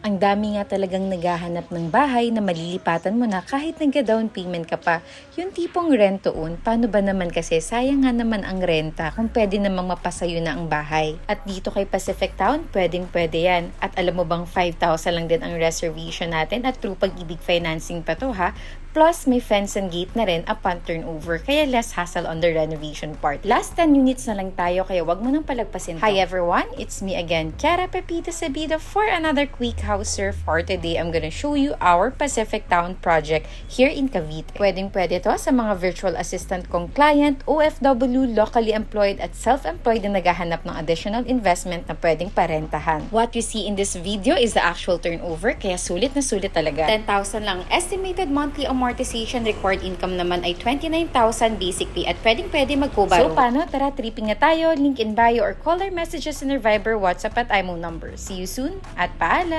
Ang dami nga talagang naghahanap ng bahay na malilipatan mo na kahit nagka-down payment ka pa. Yung tipong rent-to-own, paano ba naman kasi sayang nga naman ang renta kung pwede namang mapasayo na ang bahay. At dito kay Pacific Town, pwedeng-pwede yan. At alam mo bang 5,000 lang din ang reservation natin at through Pag-ibig financing pa to ha. Plus, may fence and gate na rin upon turnover, kaya less hassle on the renovation part. Last 10 units na lang tayo, kaya wag mo nang palagpasin to. Hi everyone, it's me again, Kiara Pepita Sabida for another quick house surf. For today, I'm gonna show you our Pacific Town project here in Cavite. Pwedeng-pwede to sa mga virtual assistant kong client, OFW, locally employed at self-employed na naghahanap ng additional investment na pwedeng parentahan. What you see in this video is the actual turnover, kaya sulit na sulit talaga. 10,000 lang estimated monthly amortization, required income naman ay 29,000 basic pay at pwedeng-pwede mag-co-borrow. So paano? Tara, tripping na tayo. Link in bio or call our messages in our Viber, WhatsApp at IMO number. See you soon at paalam!